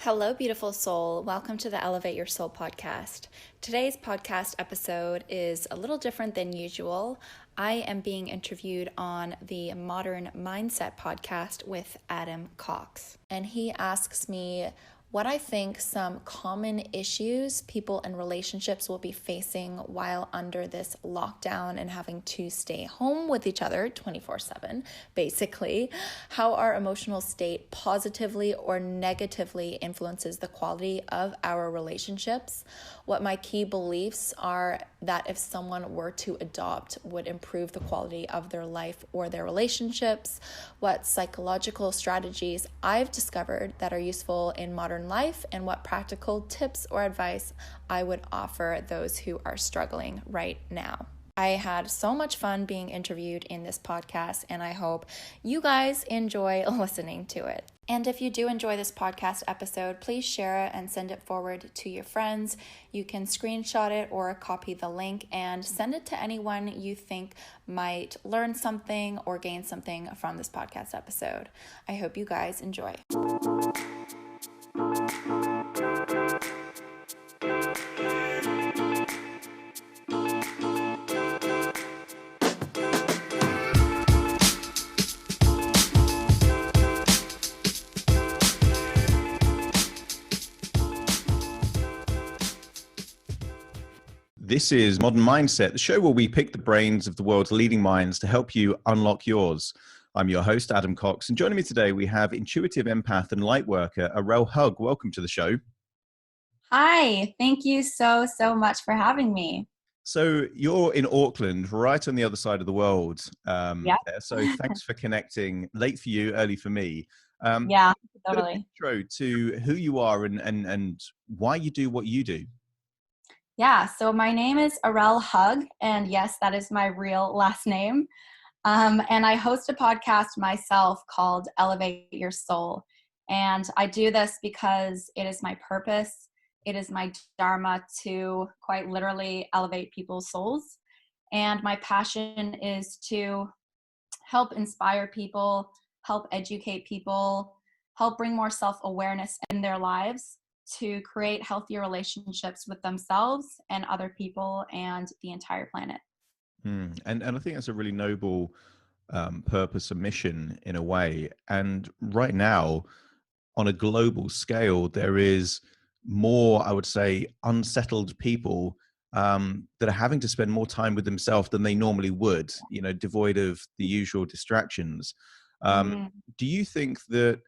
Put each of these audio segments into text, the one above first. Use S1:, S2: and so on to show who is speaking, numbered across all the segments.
S1: Hello, beautiful soul. Welcome to the Elevate Your Soul podcast. Today's podcast episode is a little different than usual. I am being interviewed on the Modern Mindset podcast with Adam Cox, and he asks me what I think some common issues people in relationships will be facing while under this lockdown and having to stay home with each other 24/7, basically. How our emotional state positively or negatively influences the quality of our relationships. What my key beliefs are that if someone were to adopt would improve the quality of their life or their relationships. What psychological strategies I've discovered that are useful in modern life, and what practical tips or advice I would offer those who are struggling right now. I had so much fun being interviewed in this podcast, and I hope you guys enjoy listening to it. And if you do enjoy this podcast episode, please share it and send it forward to your friends. You can screenshot it or copy the link and send it to anyone you think might learn something or gain something from this podcast episode. I hope you guys enjoy.
S2: This is Modern Mindset, the show where we pick the brains of the world's leading minds to help you unlock yours. I'm your host, Adam Cox, and joining me today, we have intuitive empath and light worker, Arelle Hug. Welcome to the show.
S3: Hi, thank you so much for having me.
S2: So you're in Auckland, right on the other side of the world.
S3: Yeah.
S2: So thanks for connecting. Late for you, early for me.
S3: Yeah,
S2: Bit of
S3: totally.
S2: intro to who you are and why you do what you do.
S3: Yeah, so my name is Arelle Hug, and yes, that is my real last name. And I host a podcast myself called Elevate Your Soul. And I do this because it is my purpose. It is my dharma to quite literally elevate people's souls. And my passion is to help inspire people, help educate people, help bring more self-awareness in their lives to create healthier relationships with themselves and other people and the entire planet.
S2: And I think that's a really noble purpose and mission in a way. And right now, on a global scale, there is more, I would say, unsettled people that are having to spend more time with themselves than they normally would, devoid of the usual distractions. Do you think that,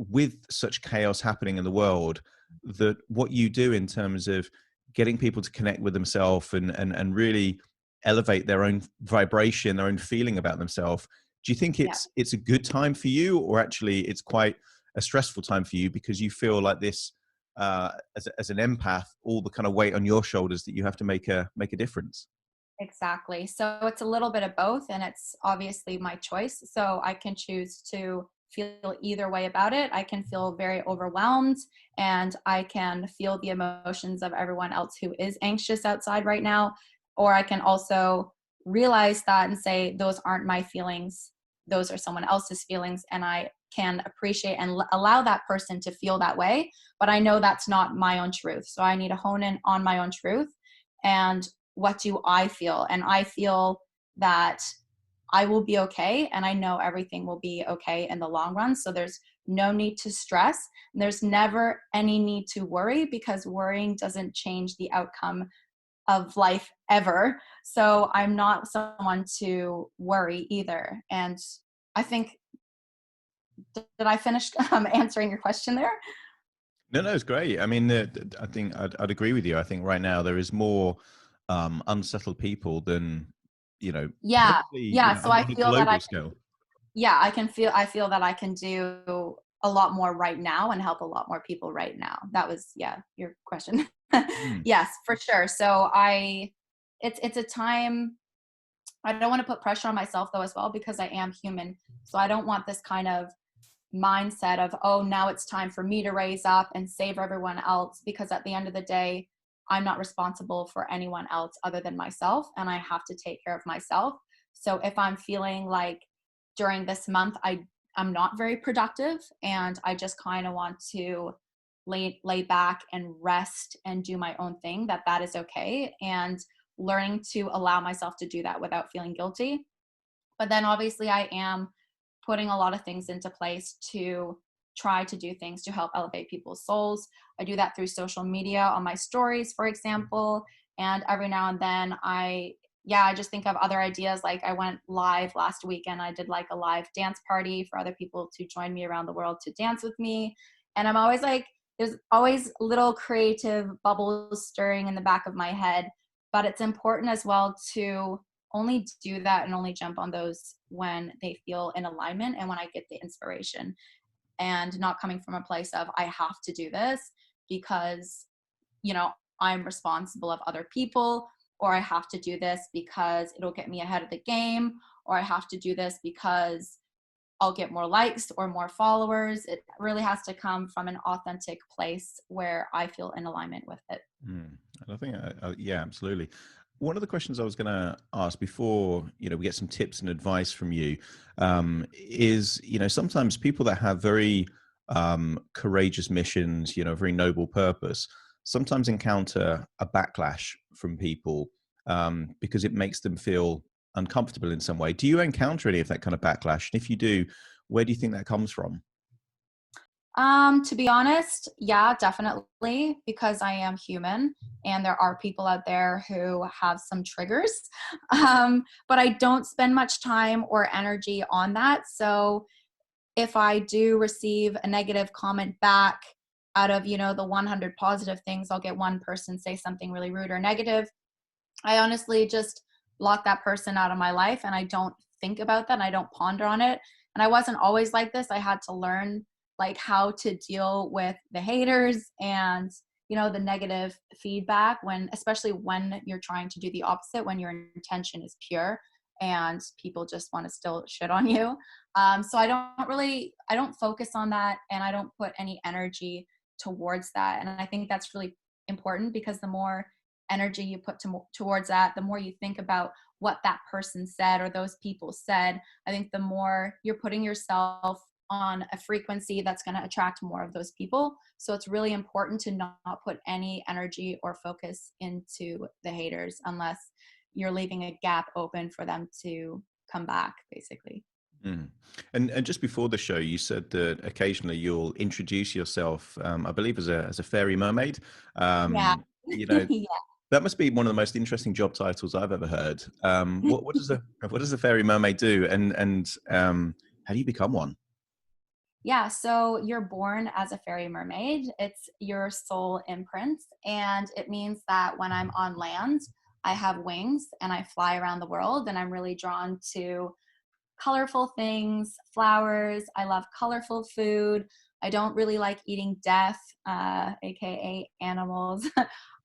S2: with such chaos happening in the world, that what you do in terms of getting people to connect with themselves and really elevate their own vibration, their own feeling about themselves, do you think it's a good time for you, or actually it's quite a stressful time for you because you feel like this as an empath, all the kind of weight on your shoulders that you have to make a difference?
S3: Exactly. So it's a little bit of both, and it's obviously my choice. So I can choose to feel either way about it. I can feel very overwhelmed, and I can feel the emotions of everyone else who is anxious outside right now. Or I can also realize that and say, those aren't my feelings. Those are someone else's feelings. And I can appreciate and allow that person to feel that way. But I know that's not my own truth. So I need to hone in on my own truth. And what do I feel? And I feel that I will be okay. And I know everything will be okay in the long run. So there's no need to stress. There's never any need to worry, because worrying doesn't change the outcome of life ever. So I'm not someone to worry either. And I think, did I finish answering your question there?
S2: No, it's great. I mean, I think I'd agree with you. I think right now there is more unsettled people than,
S3: Yeah.
S2: probably,
S3: Yeah. So I
S2: on a
S3: feel that
S2: global scale.
S3: I feel that I can do a lot more right now and help a lot more people right now. That was, your question.
S2: Mm.
S3: Yes, for sure. So it's a time. I don't want to put pressure on myself though as well, because I am human. So I don't want this kind of mindset of, oh, now it's time for me to raise up and save everyone else, because at the end of the day, I'm not responsible for anyone else other than myself, and I have to take care of myself. So if I'm feeling like during this month I'm not very productive and I just kind of want to lay back and rest and do my own thing, that is okay. And learning to allow myself to do that without feeling guilty. But then obviously I am putting a lot of things into place to try to do things to help elevate people's souls. I do that through social media on my stories, for example. And every now and then I just think of other ideas. Like I went live last weekend. I did like a live dance party for other people to join me around the world to dance with me. And I'm always like, there's always little creative bubbles stirring in the back of my head. But it's important as well to only do that and only jump on those when they feel in alignment and when I get the inspiration, and not coming from a place of I have to do this because, I'm responsible of other people, or I have to do this because it'll get me ahead of the game, or I have to do this because I'll get more likes or more followers. It really has to come from an authentic place where I feel in alignment with it.
S2: And I think, yeah, absolutely. One of the questions I was going to ask before, we get some tips and advice from you, is, sometimes people that have very courageous missions, very noble purpose, sometimes encounter a backlash from people because it makes them feel uncomfortable in some way. Do you encounter any of that kind of backlash? And if you do, where do you think that comes from?
S3: To be honest, yeah, definitely, because I am human and there are people out there who have some triggers. But I don't spend much time or energy on that. So if I do receive a negative comment back out of, the 100 positive things, I'll get one person say something really rude or negative. I honestly just block that person out of my life and I don't think about that and I don't ponder on it. And I wasn't always like this. I had to learn like how to deal with the haters and, the negative feedback especially when you're trying to do the opposite, when your intention is pure and people just want to still shit on you. So I don't focus on that and I don't put any energy towards that. And I think that's really important because the more energy you put towards that, the more you think about what that person said or those people said, I think the more you're putting yourself on a frequency that's going to attract more of those people. So it's really important to not put any energy or focus into the haters unless you're leaving a gap open for them to come back, basically.
S2: Mm. And just before the show, you said that occasionally you'll introduce yourself, I believe, as a fairy mermaid.
S3: Yeah.
S2: Yeah.
S3: Yeah.
S2: That must be one of the most interesting job titles I've ever heard. What does a fairy mermaid do, and how do you become one?
S3: Yeah, so you're born as a fairy mermaid. It's your soul imprint, and it means that when I'm on land, I have wings and I fly around the world, and I'm really drawn to colorful things, flowers. I love colorful food. I don't really like eating death, aka animals.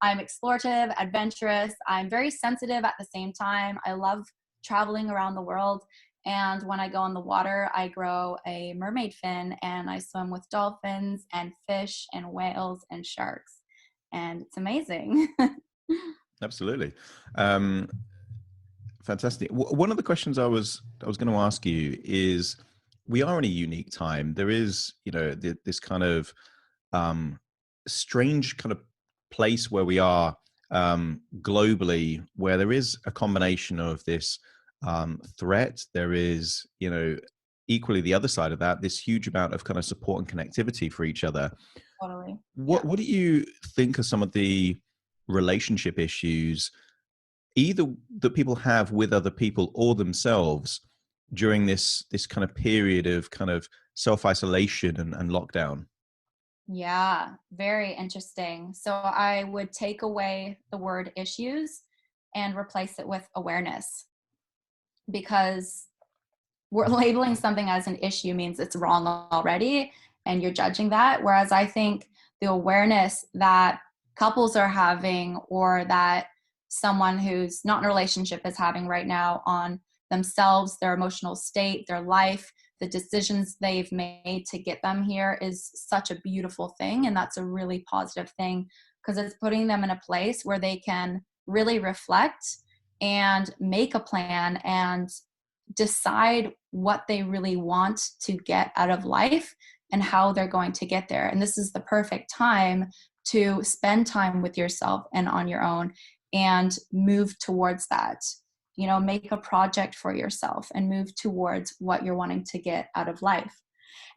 S3: I'm explorative, adventurous. I'm very sensitive at the same time. I love traveling around the world. And when I go in the water, I grow a mermaid fin and I swim with dolphins and fish and whales and sharks. And it's amazing.
S2: Absolutely. Fantastic. One of the questions I was going to ask you is, we are in a unique time. There is, this kind of strange kind of place where we are globally, where there is a combination of this threat. There is, equally the other side of that, this huge amount of kind of support and connectivity for each other.
S3: Totally.
S2: What do you think are some of the relationship issues, either that people have with other people or themselves, during this kind of period of kind of self-isolation and lockdown?
S3: Yeah, very interesting. So I would take away the word issues and replace it with awareness, because we're labeling something as an issue means it's wrong already and you're judging that. Whereas I think the awareness that couples are having, or that someone who's not in a relationship is having right now, on themselves, their emotional state, their life, the decisions they've made to get them here, is such a beautiful thing. And that's a really positive thing because it's putting them in a place where they can really reflect and make a plan and decide what they really want to get out of life and how they're going to get there. And this is the perfect time to spend time with yourself and on your own and move towards that. You know, make a project for yourself and move towards what you're wanting to get out of life.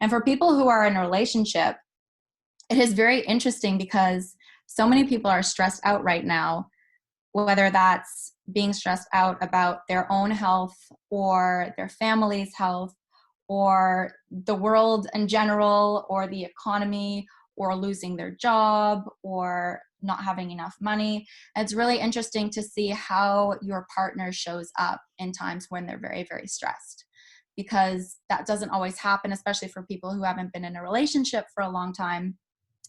S3: And for people who are in a relationship, it is very interesting because so many people are stressed out right now, whether that's being stressed out about their own health or their family's health or the world in general or the economy or losing their job or not having enough money. It's really interesting to see how your partner shows up in times when they're very, very stressed, because that doesn't always happen, especially for people who haven't been in a relationship for a long time.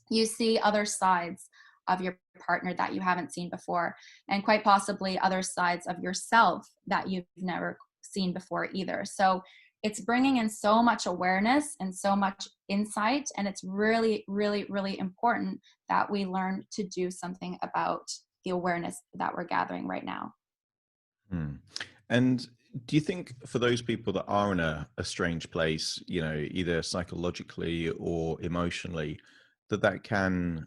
S3: You see other sides of your partner that you haven't seen before, and quite possibly other sides of yourself that you've never seen before either. So it's bringing in so much awareness and so much insight, and it's really, really, really important that we learn to do something about the awareness that we're gathering right now.
S2: And do you think for those people that are in a strange place, you know, either psychologically or emotionally, that can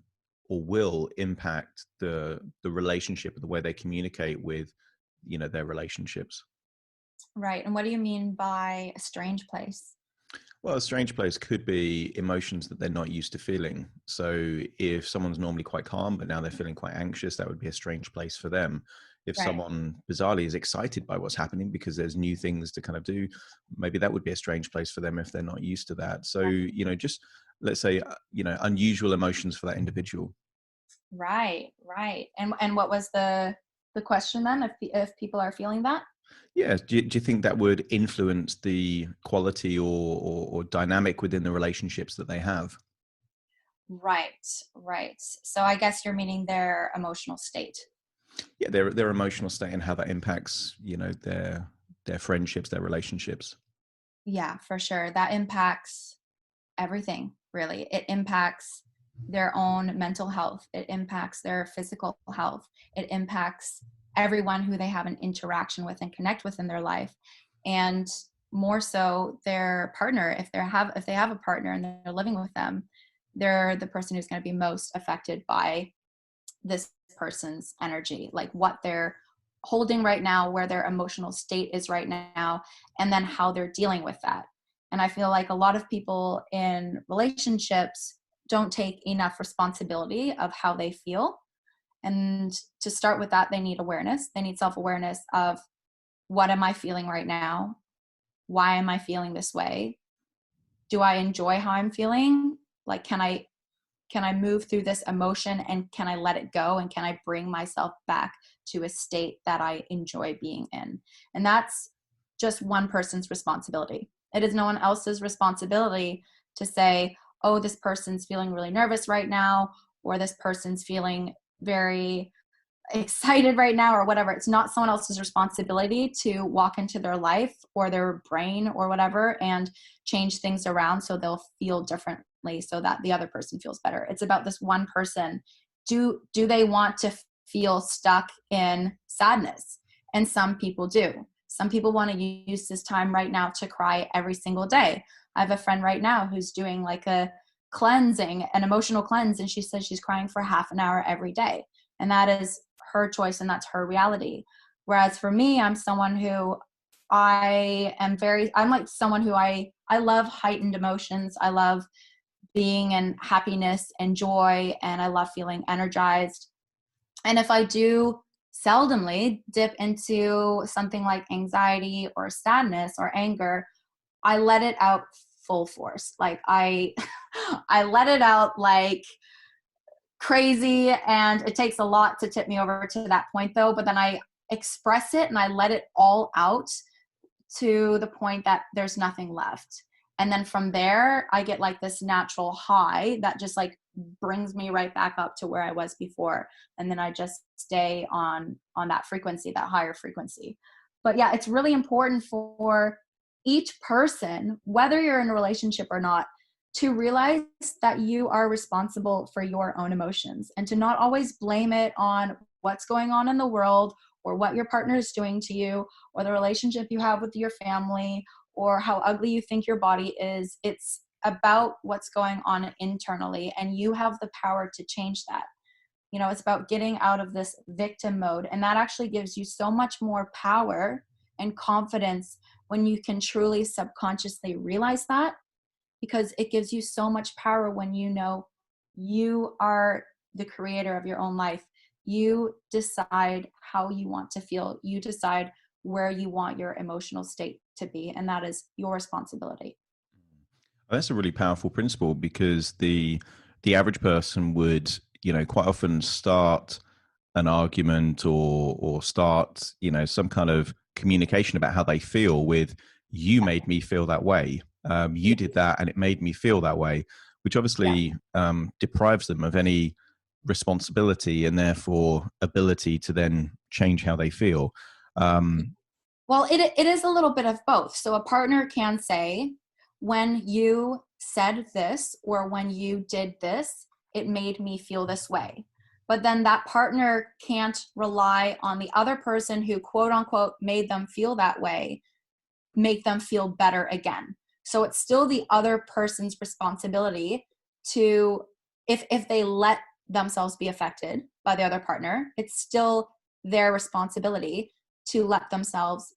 S2: or will impact the relationship and the way they communicate with, you know, their relationships?
S3: Right. And what do you mean by a strange place?
S2: Well, a strange place could be emotions that they're not used to feeling. So if someone's normally quite calm, but now they're feeling quite anxious, that would be a strange place for them. If
S3: Right.
S2: someone bizarrely is excited by what's happening because there's new things to kind of do, maybe that would be a strange place for them if they're not used to that. So, you know, just let's say, you know, unusual emotions for that individual.
S3: Right. Right. And what was the question then? If people are feeling that?
S2: Yeah. Do you think that would influence the quality or dynamic within the relationships that they have?
S3: Right. Right. So I guess you're meaning their emotional state.
S2: Yeah, their emotional state and how that impacts, you know, their friendships, their relationships.
S3: Yeah, for sure. That impacts everything, really. It impacts their own mental health. It impacts their physical health. It impacts everyone who they have an interaction with and connect with in their life. And more so their partner, if they have a partner and they're living with them, they're the person who's going to be most affected by this person's energy, like what they're holding right now, where their emotional state is right now, and then how they're dealing with that. And I feel like a lot of people in relationships don't take enough responsibility of how they feel. And to start with that, they need awareness. They need self-awareness of, what am I feeling right now? Why am I feeling this way? Do I enjoy how I'm feeling? Like, can I move through this emotion, and can I let it go, and can I bring myself back to a state that I enjoy being in? And that's just one person's responsibility. It is no one else's responsibility to say, oh, this person's feeling really nervous right now, or this person's feeling very excited right now, or whatever. It's not someone else's responsibility to walk into their life or their brain or whatever and change things around so they'll feel differently so that the other person feels better. It's about this one person. Do they want to feel stuck in sadness? And some people do. Some people want to use this time right now to cry every single day. I have a friend right now who's doing like an emotional cleanse, and she says she's crying for half an hour every day. And that is her choice, and that's her reality. Whereas for me, I'm someone who I'm like someone who I love heightened emotions. I love being in happiness and joy, and I love feeling energized. And if I do seldomly dip into something like anxiety or sadness or anger, I let it out full force. Like I let it out like crazy, and it takes a lot to tip me over to that point though, but then I express it and I let it all out to the point that there's nothing left. And then from there I get like this natural high that just like brings me right back up to where I was before, and then I just stay on that frequency, that higher frequency. But yeah, it's really important for each person, whether you're in a relationship or not, to realize that you are responsible for your own emotions, and to not always blame it on what's going on in the world or what your partner is doing to you or the relationship you have with your family or how ugly you think your body is. It's about what's going on internally, and you have the power to change that. You know, it's about getting out of this victim mode. And that actually gives you so much more power and confidence when you can truly subconsciously realize that, because it gives you so much power when you know you are the creator of your own life. You decide how you want to feel. You decide where you want your emotional state to be. And that is your responsibility.
S2: That's a really powerful principle, because the average person would, quite often start an argument or start, some kind of communication about how they feel with, you made me feel that way. You did that and it made me feel that way, which obviously deprives them of any responsibility and therefore ability to then change how they feel.
S3: Well, it is a little bit of both. So a partner can say, when you said this or when you did this, it made me feel this way. But then that partner can't rely on the other person who, quote unquote, made them feel that way, make them feel better again. So it's still the other person's responsibility to, if they let themselves be affected by the other partner, it's still their responsibility to let themselves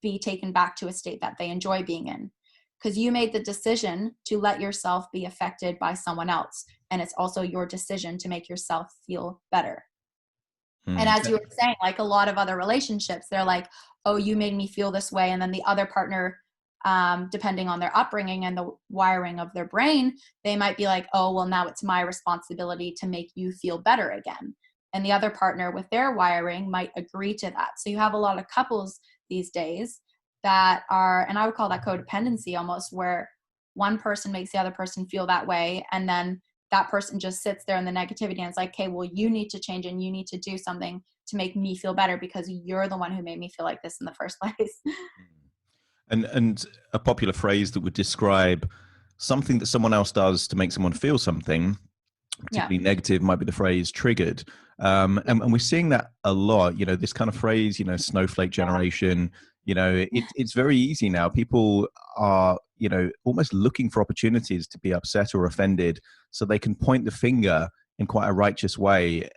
S3: be taken back to a state that they enjoy being in. Because you made the decision to let yourself be affected by someone else. And it's also your decision to make yourself feel better. And as you were saying, like a lot of other relationships, they're like, oh, you made me feel this way. And then the other partner, depending on their upbringing and the wiring of their brain, they might be like, oh, well, now it's my responsibility to make you feel better again. And the other partner with their wiring might agree to that. So you have a lot of couples these days that are, and I would call that codependency almost, where one person makes the other person feel that way, and then that person just sits there in the negativity and it's like, okay, well, you need to change and you need to do something to make me feel better because you're the one who made me feel like this in the first place.
S2: And a popular phrase that would describe something that someone else does to make someone feel something particularly negative might be the phrase triggered. And we're seeing that a lot, this kind of phrase, snowflake generation, it's very easy now. People are, almost looking for opportunities to be upset or offended so they can point the finger in quite a righteous way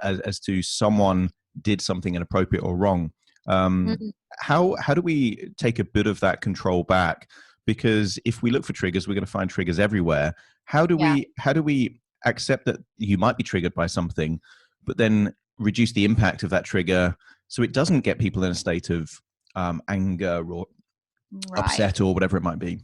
S2: as to someone did something inappropriate or wrong. How do we take a bit of that control back? Because if we look for triggers, we're going to find triggers everywhere. How do we accept that you might be triggered by something, but then reduce the impact of that trigger so it doesn't get people in a state of anger or upset or whatever it might be?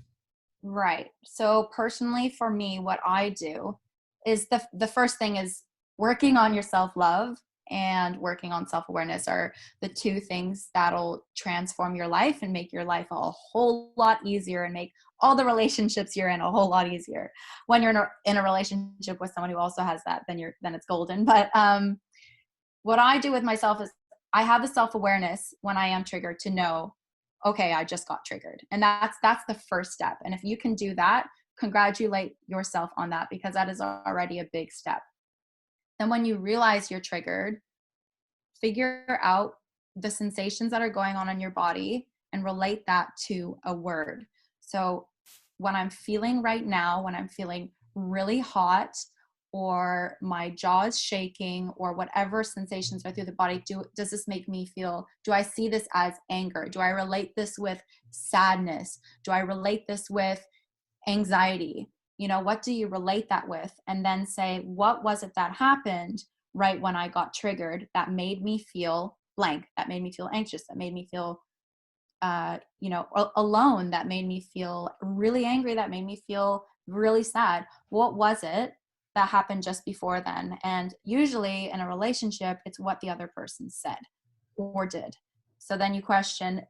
S3: Right. So personally, for me, what I do is the first thing is working on your self-love and working on self-awareness are the two things that'll transform your life and make your life a whole lot easier and make all the relationships you're in a whole lot easier. When you're in a relationship with someone who also has that, then it's golden. But what I do with myself is I have the self-awareness when I am triggered to know, okay, I just got triggered. And that's the first step. And if you can do that, congratulate yourself on that, because that is already a big step. Then when you realize you're triggered, figure out the sensations that are going on in your body and relate that to a word. So when I'm feeling right now, when I'm feeling really hot or my jaw is shaking or whatever sensations are through the body, does this make me feel, do I see this as anger? Do I relate this with sadness? Do I relate this with anxiety? What do you relate that with? And then say, what was it that happened right when I got triggered that made me feel blank, that made me feel anxious, that made me feel alone, that made me feel really angry, that made me feel really sad? What was it that happened just before then? And usually in a relationship, it's what the other person said or did. So then you question,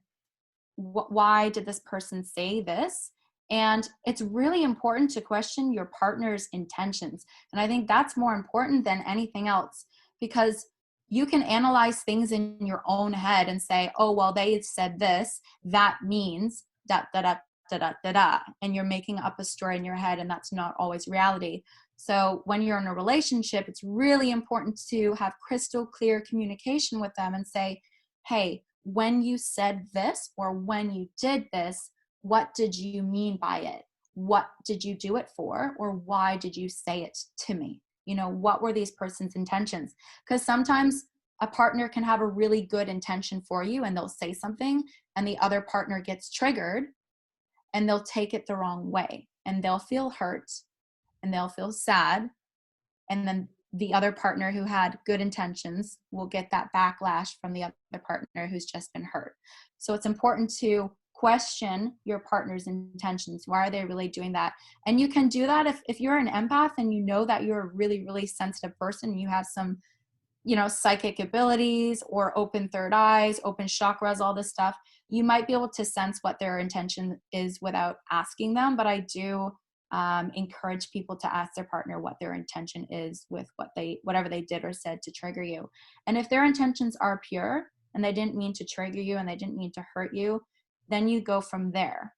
S3: why did this person say this? And it's really important to question your partner's intentions. And I think that's more important than anything else, because you can analyze things in your own head and say, oh, well, they said this, that means da da da da da da da. And you're making up a story in your head, and that's not always reality. So when you're in a relationship, it's really important to have crystal clear communication with them and say, hey, when you said this or when you did this, what did you mean by it? what did you do it for? Or why did you say it to me? You know, what were these person's intentions? Because sometimes a partner can have a really good intention for you and they'll say something and the other partner gets triggered and they'll take it the wrong way and they'll feel hurt and they'll feel sad. And then the other partner who had good intentions will get that backlash from the other partner who's just been hurt. So it's important to question your partner's intentions. Why are they really doing that? And you can do that if you're an empath and you know that you're a really, really sensitive person, you have some, you know, psychic abilities or open third eyes, open chakras, all this stuff, you might be able to sense what their intention is without asking them. But I do encourage people to ask their partner what their intention is with whatever they did or said to trigger you. And if their intentions are pure and they didn't mean to trigger you and they didn't mean to hurt you, then you go from there.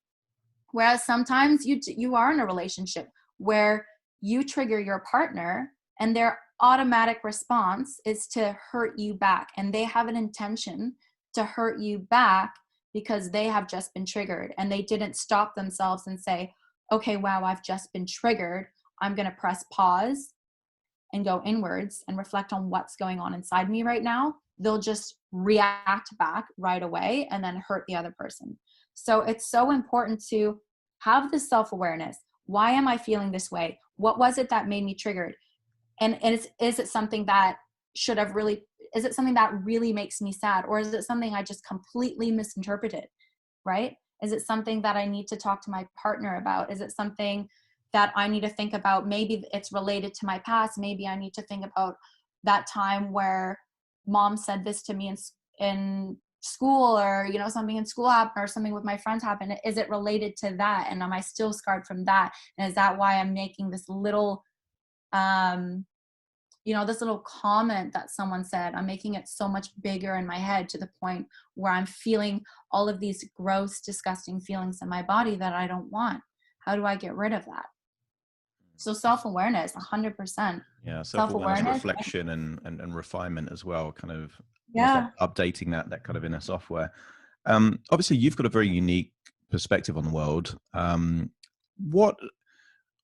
S3: Whereas sometimes you are in a relationship where you trigger your partner and their automatic response is to hurt you back, and they have an intention to hurt you back because they have just been triggered and they didn't stop themselves and say, okay, wow, I've just been triggered. I'm going to press pause and go inwards and reflect on what's going on inside me right now. They'll just react back right away and then hurt the other person. So it's so important to have this self-awareness. Why am I feeling this way? What was it that made me triggered? And is it something that is it something that really makes me sad? Or is it something I just completely misinterpreted, right? Is it something that I need to talk to my partner about? Is it something that I need to think about? Maybe it's related to my past. Maybe I need to think about that time where mom said this to me in school, or, you know, something in school happened or something with my friends happened. Is it related to that? And am I still scarred from that? And is that why I'm making this little, this little comment that someone said, I'm making it so much bigger in my head to the point where I'm feeling all of these gross, disgusting feelings in my body that I don't want. How do I get rid of that? So self-awareness, 100%.
S2: Yeah, self-awareness, reflection, and refinement as well, kind of updating that kind of inner software. Obviously, you've got a very unique perspective on the world.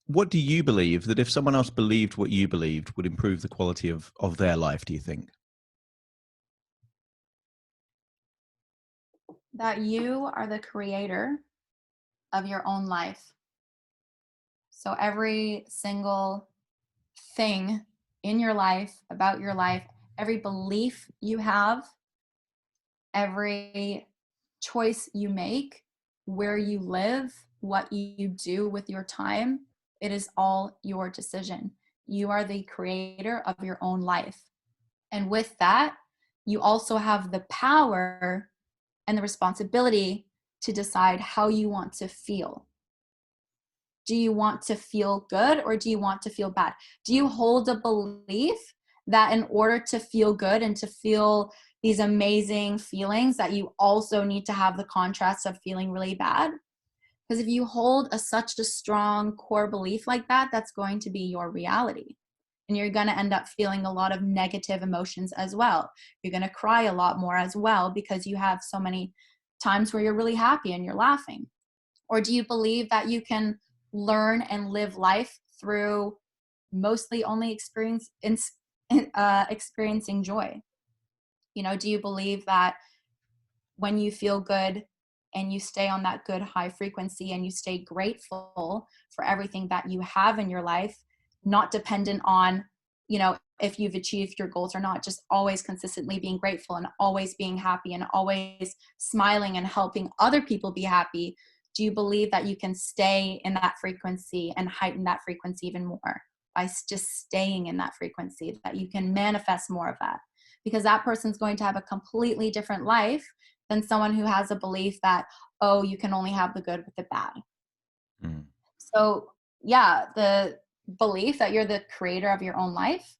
S2: What do you believe that if someone else believed what you believed would improve the quality of their life, do you think?
S3: That you are the creator of your own life. So every single thing in your life, about your life, every belief you have, every choice you make, where you live, what you do with your time, it is all your decision. You are the creator of your own life. And with that, you also have the power and the responsibility to decide how you want to feel. Do you want to feel good or do you want to feel bad? Do you hold a belief that in order to feel good and to feel these amazing feelings that you also need to have the contrast of feeling really bad? Because if you hold such a strong core belief like that, that's going to be your reality. And you're going to end up feeling a lot of negative emotions as well. You're going to cry a lot more as well because you have so many times where you're really happy and you're laughing. Or do you believe that you can learn and live life through mostly only experiencing joy? You know, do you believe that when you feel good and you stay on that good high frequency and you stay grateful for everything that you have in your life, not dependent on, you know, if you've achieved your goals or not, just always consistently being grateful and always being happy and always smiling and helping other people be happy? Do you believe that you can stay in that frequency and heighten that frequency even more by just staying in that frequency, that you can manifest more of that? Because that person's going to have a completely different life than someone who has a belief that, oh, you can only have the good with the bad. Mm. So yeah, the belief that you're the creator of your own life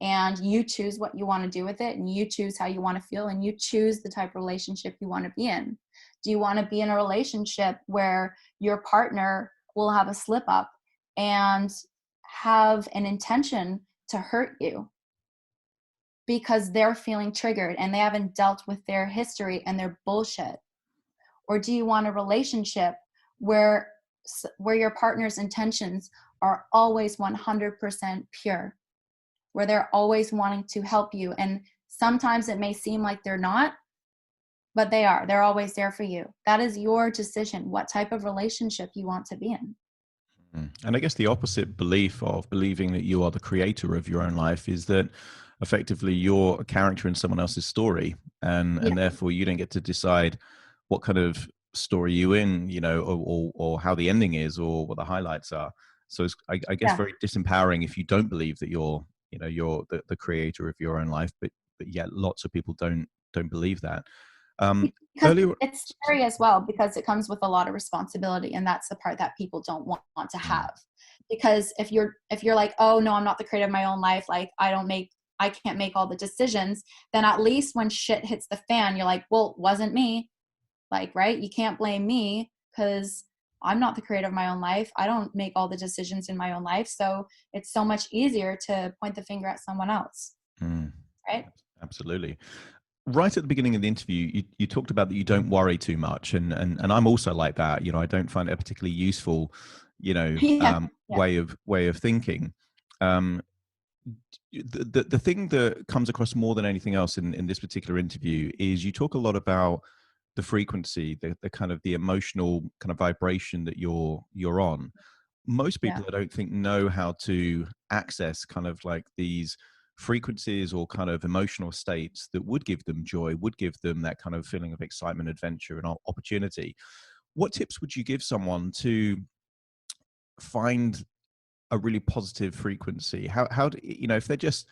S3: and you choose what you want to do with it and you choose how you want to feel and you choose the type of relationship you want to be in. Do you want to be in a relationship where your partner will have a slip up and have an intention to hurt you because they're feeling triggered and they haven't dealt with their history and their bullshit? Or do you want a relationship where where your partner's intentions are always 100% pure, where they're always wanting to help you. And sometimes it may seem like they're not, but they are. They're always there for you. That is your decision, what type of relationship you want to be in.
S2: And I guess the opposite belief of believing that you are the creator of your own life is that effectively you're a character in someone else's story, and therefore you don't get to decide what kind of story you in, you know, or how the ending is, or what the highlights are. So it's, I guess, very disempowering if you don't believe that you're the creator of your own life, but yet lots of people don't believe that.
S3: Because
S2: Earlier,
S3: it's scary as well, because it comes with a lot of responsibility, and that's the part that people don't want to have. Because if you're like, oh no, I'm not the creator of my own life, like I can't make all the decisions, then at least when shit hits the fan, you're like, well, it wasn't me. Like, right? You can't blame me because I'm not the creator of my own life. I don't make all the decisions in my own life. So it's so much easier to point the finger at someone else. Right?
S2: Absolutely. Right at the beginning of the interview, you talked about that you don't worry too much, and I'm also like that. You know, I don't find it a particularly useful, you know, way of thinking. The thing that comes across more than anything else in this particular interview is you talk a lot about the frequency, the kind of the emotional kind of vibration that you're on. Most people, I don't think, know how to access kind of like these frequencies or kind of emotional states that would give them joy, would give them that kind of feeling of excitement, adventure, and opportunity. What tips would you give someone to find a really positive frequency? How do you know, if they're just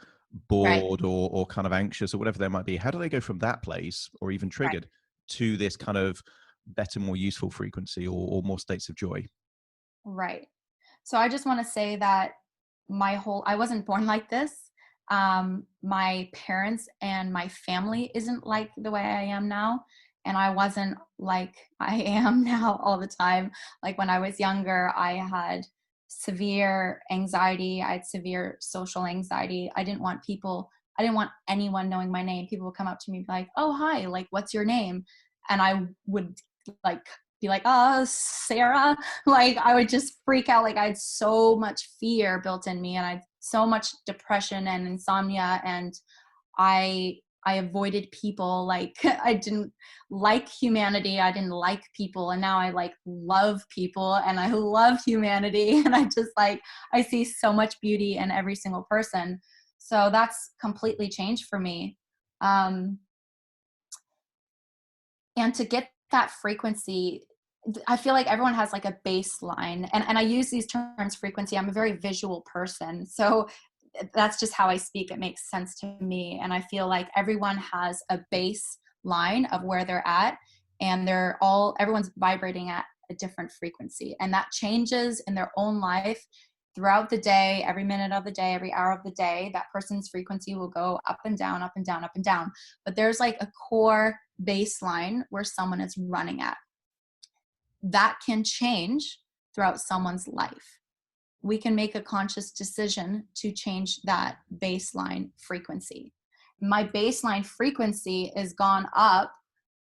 S2: bored or kind of anxious or whatever they might be, how do they go from that place, or even triggered, to this kind of better, more useful frequency, or more states of joy?
S3: Right. So I just want to say that I wasn't born like this. My parents and my family isn't like the way I am now. And I wasn't like I am now all the time. Like when I was younger, I had severe anxiety. I had severe social anxiety. I didn't want anyone knowing my name. People would come up to me and be like, oh, hi, like, what's your name? And I would like be like, oh, Sarah. Like I would just freak out. Like I had so much fear built in me, and I had so much depression and insomnia, and I avoided people. Like I didn't like humanity. I didn't like people. And now I like love people, and I love humanity. And I just like, I see so much beauty in every single person. So that's completely changed for me. And to get that frequency, I feel like everyone has like a baseline, and I use these terms frequency. I'm a very visual person. So that's just how I speak. It makes sense to me. And I feel like everyone has a baseline of where they're at, and everyone's vibrating at a different frequency, and that changes in their own life throughout the day, every minute of the day, every hour of the day. That person's frequency will go up and down, up and down, up and down. But there's like a core baseline where someone is running at. That can change throughout someone's life. We can make a conscious decision to change that baseline frequency. My baseline frequency is gone up,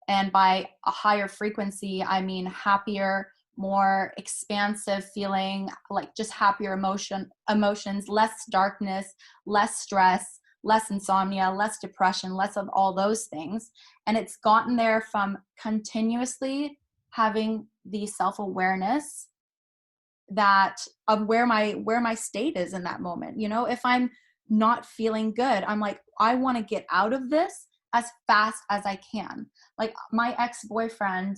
S3: and by a higher frequency, I mean happier, more expansive feeling, like just happier emotions, less darkness, less stress, less insomnia, less depression, less of all those things. And it's gotten there from continuously having the self-awareness that of where my state is in that moment. You know, if I'm not feeling good, I'm like, I want to get out of this as fast as I can. Like my ex-boyfriend,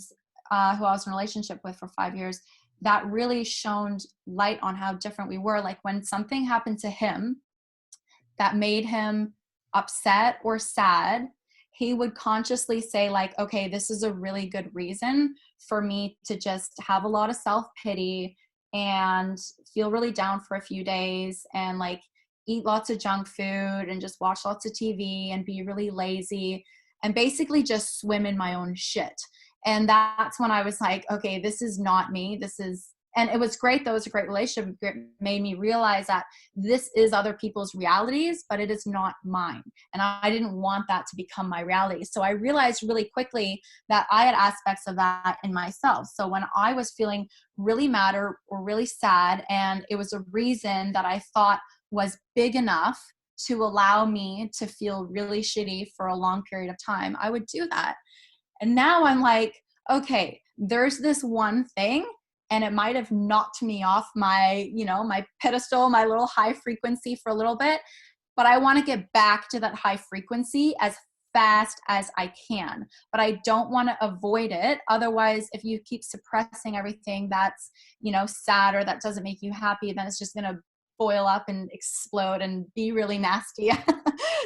S3: who I was in a relationship with for 5 years, that really shone light on how different we were. Like when something happened to him that made him upset or sad, he would consciously say like, okay, this is a really good reason for me to just have a lot of self-pity and feel really down for a few days, and like eat lots of junk food and just watch lots of TV and be really lazy and basically just swim in my own shit. And that's when I was like, okay, this is not me. This is And it was great. That was a great relationship. It made me realize that this is other people's realities, but it is not mine. And I didn't want that to become my reality. So I realized really quickly that I had aspects of that in myself. So when I was feeling really mad or really sad, and it was a reason that I thought was big enough to allow me to feel really shitty for a long period of time, I would do that. And now I'm like, okay, there's this one thing, and it might have knocked me off my, my pedestal, my little high frequency for a little bit, but I want to get back to that high frequency as fast as I can. But I don't want to avoid it. Otherwise, if you keep suppressing everything that's, sad or that doesn't make you happy, then it's just going to boil up and explode and be really nasty.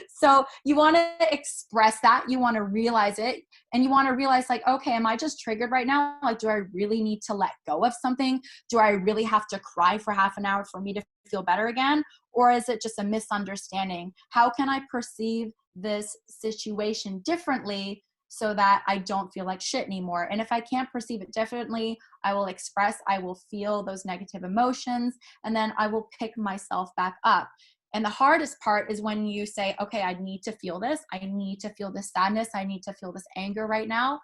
S3: So you want to express that. You want to realize it. And you want to realize, like, okay, am I just triggered right now? Like, do I really need to let go of something? Do I really have to cry for half an hour for me to feel better again? Or is it just a misunderstanding? How can I perceive this situation differently so that I don't feel like shit anymore? And if I can't perceive it differently, I will express, I will feel those negative emotions, and then I will pick myself back up. And the hardest part is when you say, okay, I need to feel this. I need to feel this sadness. I need to feel this anger right now.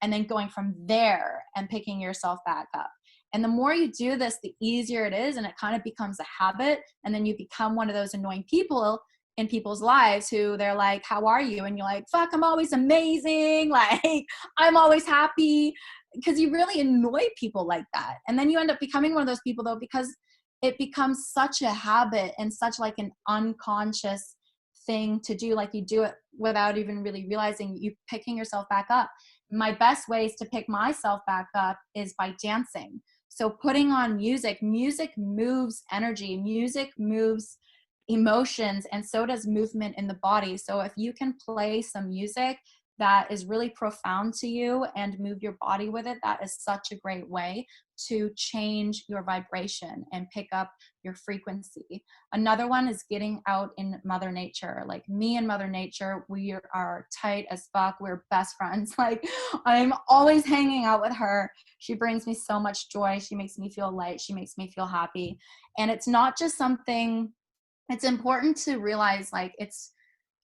S3: And then going from there and picking yourself back up. And the more you do this, the easier it is. And it kind of becomes a habit. And then you become one of those annoying people in people's lives who they're like, how are you? And you're like, fuck, I'm always amazing. Like, I'm always happy. Because you really annoy people like that. And then you end up becoming one of those people, though, because it becomes such a habit and such like an unconscious thing to do. Like, you do it without even really realizing you picking yourself back up. My best ways to pick myself back up is by dancing. So putting on music moves energy, music moves emotions, and so does movement in the body. So if you can play some music that is really profound to you and move your body with it, that is such a great way to change your vibration and pick up your frequency. Another one is getting out in Mother Nature. Like, me and Mother Nature, we are tight as fuck. We're best friends. Like, I'm always hanging out with her. She brings me so much joy. She makes me feel light. She makes me feel happy. And it's not just something, it's important to realize, like, it's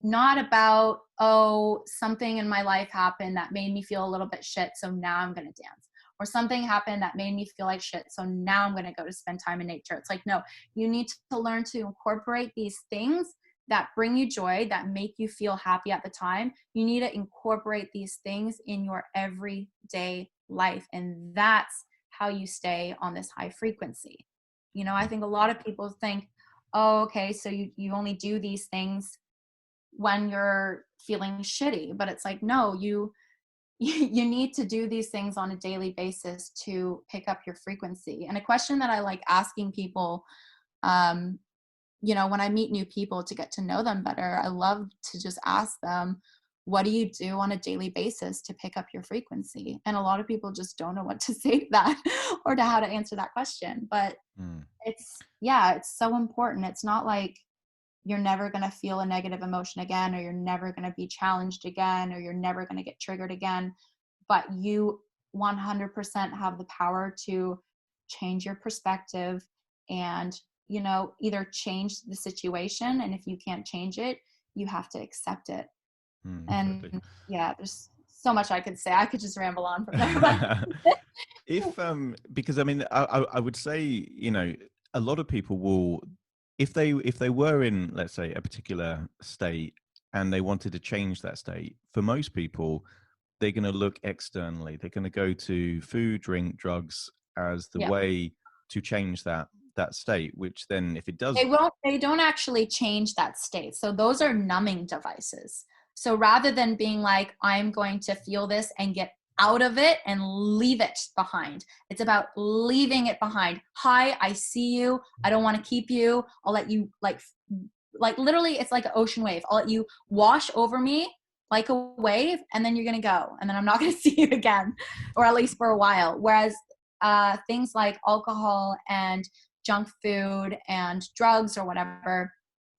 S3: not about, oh, something in my life happened that made me feel a little bit shit, so now I'm going to dance. Or something happened that made me feel like shit, so now I'm going to go to spend time in nature. It's like, no, you need to learn to incorporate these things that bring you joy, that make you feel happy at the time. You need to incorporate these things in your everyday life. And that's how you stay on this high frequency. I think a lot of people think, oh, okay, so you only do these things when you're feeling shitty. But it's like, no, you need to do these things on a daily basis to pick up your frequency. And a question that I like asking people, when I meet new people to get to know them better, I love to just ask them, what do you do on a daily basis to pick up your frequency? And a lot of people just don't know what to say to that or to how to answer that question. But it's so important. It's not like you're never going to feel a negative emotion again, or you're never going to be challenged again, or you're never going to get triggered again. But you 100% have the power to change your perspective and, either change the situation. And if you can't change it, you have to accept it. And
S2: Totally.
S3: yeah, there's so much I could say. I could just ramble on from there. But
S2: Because I mean, I would say, a lot of people will, if they were in, let's say, a particular state and they wanted to change that state, for most people, they're going to look externally. They're going to go to food, drink, drugs as the way to change that state, which then if it does,
S3: they don't actually change that state. So those are numbing devices. So rather than being like, I'm going to feel this and get out of it and leave it behind, it's about leaving it behind. Hi, I see you. I don't want to keep you. I'll let you like literally, it's like an ocean wave. I'll let you wash over me like a wave, and then you're going to go. And then I'm not going to see you again, or at least for a while. Whereas things like alcohol and junk food and drugs or whatever,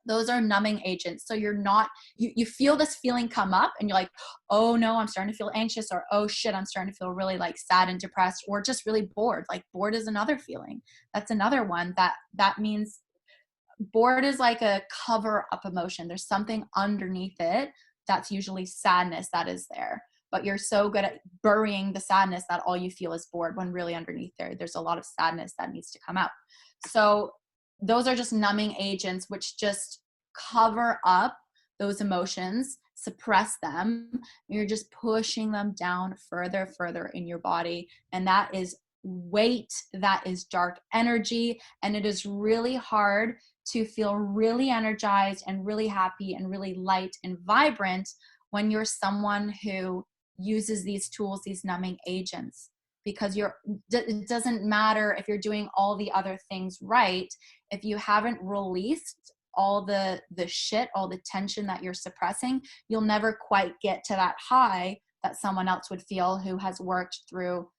S3: Those are numbing agents. So you're not, you feel this feeling come up and you're like, oh no, I'm starting to feel anxious, or oh shit, I'm starting to feel really like sad and depressed, or just really bored. Like bored is another feeling. That's another one that means bored is like a cover up emotion. There's something underneath it that's usually sadness that is there. But you're so good at burying the sadness that all you feel is bored, when really underneath there's a lot of sadness that needs to come out. So those are just numbing agents, which just cover up those emotions, suppress them. You're just pushing them down further in your body. And that is weight, that is dark energy. And it is really hard to feel really energized and really happy and really light and vibrant when you're someone who uses these tools, these numbing agents. Because it doesn't matter if you're doing all the other things right, if you haven't released all the shit, all the tension that you're suppressing, you'll never quite get to that high that someone else would feel who has worked through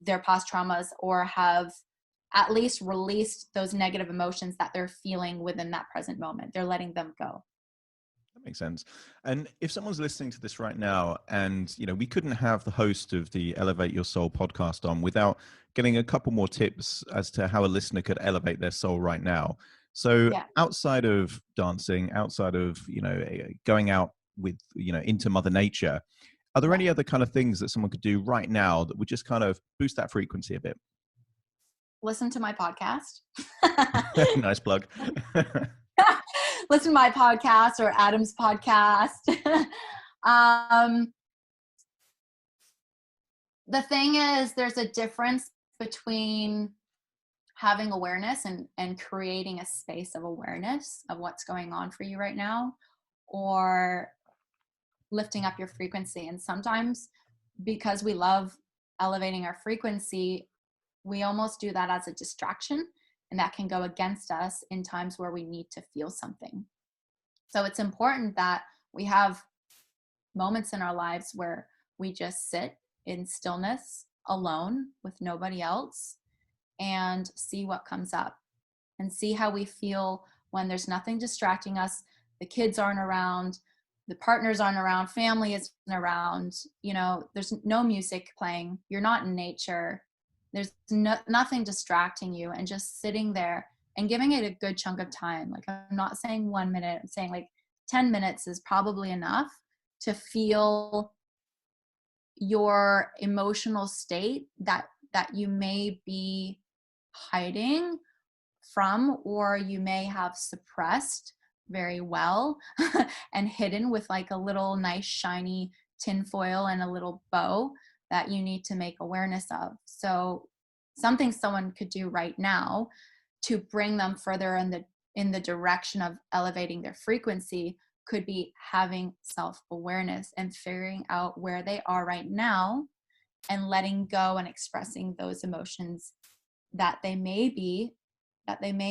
S3: their past traumas, or have at least released those negative emotions that they're feeling within that present moment. They're letting them go.
S2: That makes sense. And if someone's listening to this right now, and we couldn't have the host of the Elevate Your Soul podcast on without getting a couple more tips as to how a listener could elevate their soul right now. So outside of dancing, outside of going out with into Mother Nature, are there any other kind of things that someone could do right now that would just kind of boost that frequency a bit?
S3: Listen to my podcast.
S2: Nice plug.
S3: Listen to my podcast or Adam's podcast. The thing is, there's a difference between having awareness and creating a space of awareness of what's going on for you right now, or lifting up your frequency. And sometimes, because we love elevating our frequency, we almost do that as a distraction, and that can go against us in times where we need to feel something. So it's important that we have moments in our lives where we just sit in stillness alone with nobody else and see what comes up, and see how we feel when there's nothing distracting us. The kids aren't around, the partners aren't around, family isn't around, there's no music playing, you're not in nature, there's nothing distracting you, and just sitting there and giving it a good chunk of time. Like, I'm not saying 1 minute, I'm saying like 10 minutes is probably enough to feel your emotional state that you may be hiding from, or you may have suppressed very well and hidden with like a little nice shiny tinfoil and a little bow that you need to make awareness of. So something someone could do right now to bring them further in the direction of elevating their frequency could be having self-awareness and figuring out where they are right now, and letting go and expressing those emotions that they may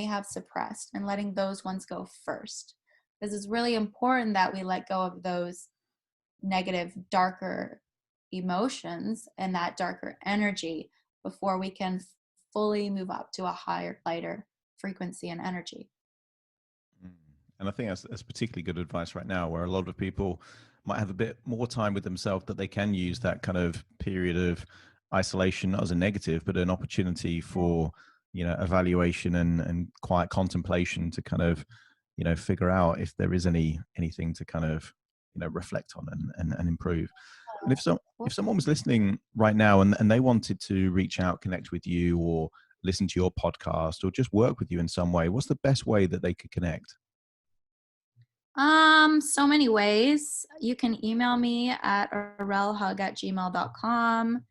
S3: have suppressed, and letting those ones go first. This is really important that we let go of those negative, darker emotions and that darker energy before we can fully move up to a higher, lighter frequency and energy.
S2: And I think that's particularly good advice right now, where a lot of people might have a bit more time with themselves, that they can use that kind of period of isolation, not as a negative, but an opportunity for, evaluation and quiet contemplation to kind of, figure out if there is anything to kind of, reflect on and improve. And if someone was listening right now and they wanted to reach out, connect with you, or listen to your podcast, or just work with you in some way, what's the best way that they could connect?
S3: So many ways. You can email me at arellehug@gmail.com,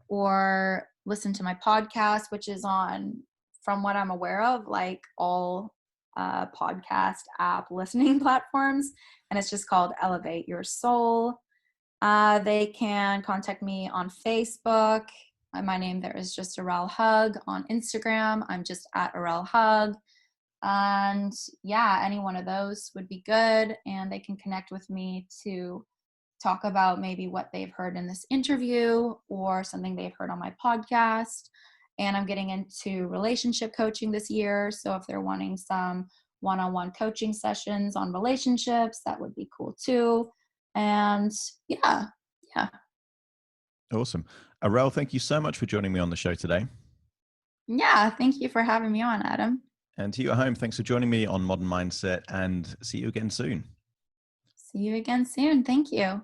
S3: or listen to my podcast, which is on, from what I'm aware of, like all podcast app listening platforms, and it's just called Elevate Your Soul. They can contact me on Facebook. My name there is just Arelle Hug. On Instagram, I'm just at Arelle Hug. And any one of those would be good, and they can connect with me to talk about maybe what they've heard in this interview or something they've heard on my podcast. And I'm getting into relationship coaching this year, so if they're wanting some one-on-one coaching sessions on relationships, that would be cool too. And yeah.
S2: Awesome. Arelle, thank you so much for joining me on the show today.
S3: Yeah, thank you for having me on, Adam.
S2: And to you at home, thanks for joining me on Modern Mindset, and see you again soon.
S3: See you again soon. Thank you.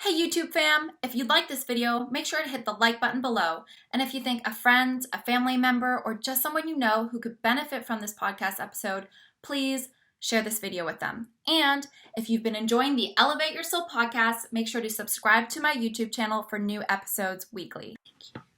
S1: Hey YouTube fam, if you like this video, make sure to hit the like button below. And if you think a friend, a family member, or just someone you know who could benefit from this podcast episode, please share this video with them. And if you've been enjoying the Elevate Your Soul podcast, make sure to subscribe to my YouTube channel for new episodes weekly. Thank you.